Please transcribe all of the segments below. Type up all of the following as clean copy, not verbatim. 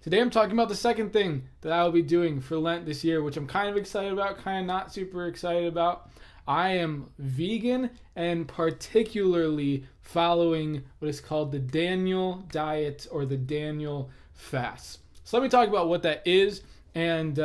Today I'm talking about the second thing that I will be doing for Lent this year, which I'm kind of excited about, kind of not super excited about. I am vegan and particularly following what is called the Daniel diet or the Daniel fast. So let me talk about what that is and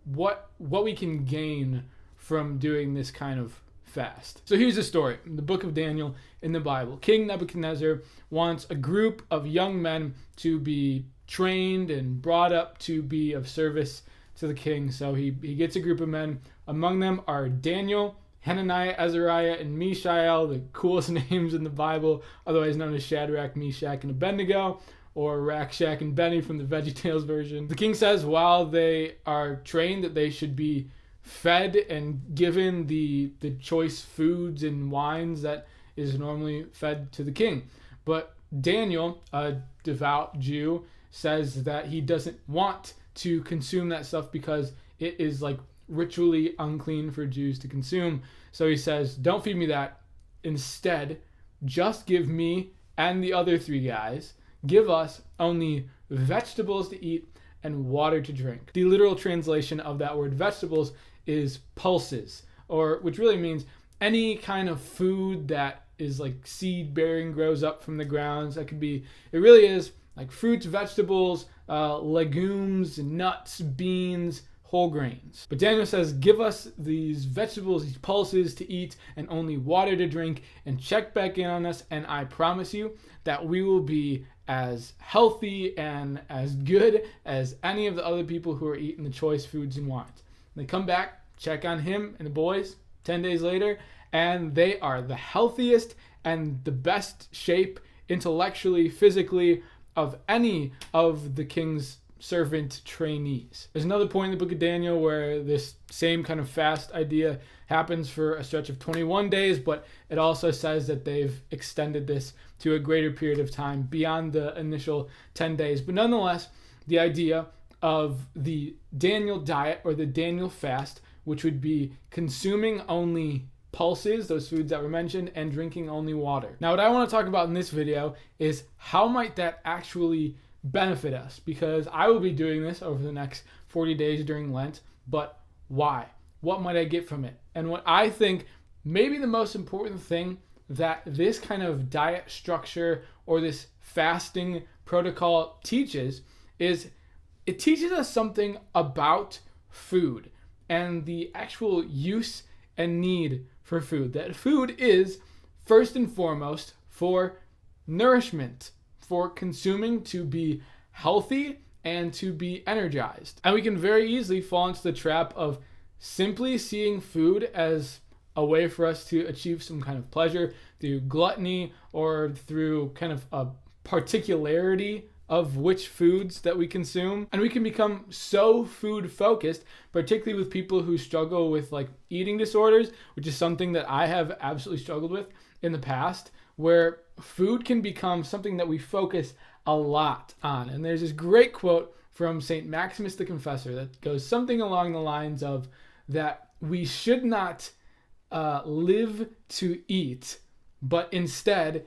what we can gain from doing this kind of fast. So here's the story. In the book of Daniel in the Bible, King Nebuchadnezzar wants a group of young men to be trained and brought up to be of service to the king. So he gets a group of men. Among them are Daniel, Hananiah, Azariah, and Mishael, the coolest names in the Bible, otherwise known as Shadrach, Meshach, and Abednego, or Rack, Shack, and Benny from the VeggieTales version. The king says while they are trained that they should be fed and given the choice foods and wines that is normally fed to the king. But Daniel, a devout Jew, says that he doesn't want to consume that stuff because it is like ritually unclean for Jews to consume. So he says, don't feed me that. Instead, just give me and the other three guys, give us only vegetables to eat and water to drink. The literal translation of that word vegetables is pulses, or which really means any kind of food that is like seed bearing, grows up from the grounds. That could be, it really is like fruits, vegetables, legumes, nuts, beans, whole grains. But Daniel says, give us these vegetables, these pulses to eat, and only water to drink, and check back in on us, and I promise you that we will be as healthy and as good as any of the other people who are eating the choice foods and wines. They come back, check on him and the boys 10 days later, and they are the healthiest and the best shape intellectually, physically, of any of the king's servant trainees. There's another point in the book of Daniel where this same kind of fast idea happens for a stretch of 21 days, but it also says that they've extended this to a greater period of time beyond the initial 10 days. But nonetheless, the idea of the Daniel diet or the Daniel fast, which would be consuming only pulses, those foods that were mentioned, and drinking only water. Now, what I want to talk about in this video is how might that actually benefit us, because I will be doing this over the next 40 days during Lent, but why? What might I get from it? And what I think maybe the most important thing that this kind of diet structure or this fasting protocol teaches is it teaches us something about food and the actual use and need for food. That food is first and foremost for nourishment, for consuming to be healthy and to be energized. And we can very easily fall into the trap of simply seeing food as a way for us to achieve some kind of pleasure through gluttony or through kind of a particularity of which foods that we consume. And we can become so food focused, particularly with people who struggle with like eating disorders, which is something that I have absolutely struggled with in the past, where food can become something that we focus a lot on. And there's this great quote from St. Maximus the Confessor that goes something along the lines of that we should not live to eat, but instead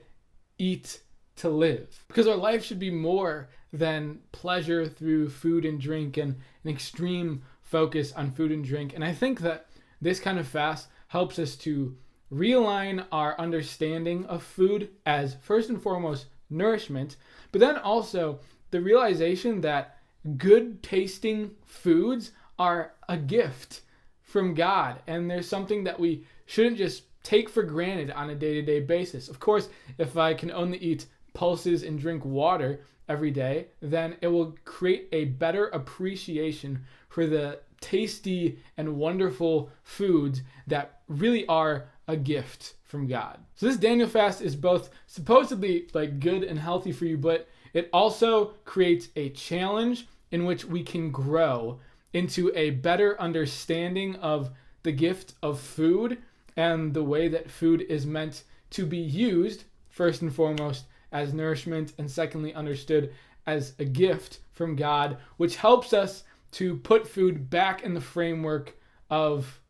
eat to live. Because our life should be more than pleasure through food and drink and an extreme focus on food and drink. And I think that this kind of fast helps us to realign our understanding of food as first and foremost nourishment, but then also the realization that good tasting foods are a gift from God, and there's something that we shouldn't just take for granted on a day-to-day basis. Of course, if I can only eat pulses and drink water every day, then it will create a better appreciation for the tasty and wonderful foods that really are a gift from God. So this Daniel fast is both supposedly like good and healthy for you, but it also creates a challenge in which we can grow into a better understanding of the gift of food and the way that food is meant to be used, first and foremost as nourishment, and secondly understood as a gift from God, which helps us to put food back in the framework of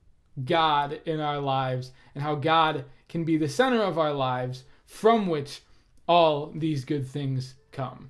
God in our lives and how God can be the center of our lives from which all these good things come.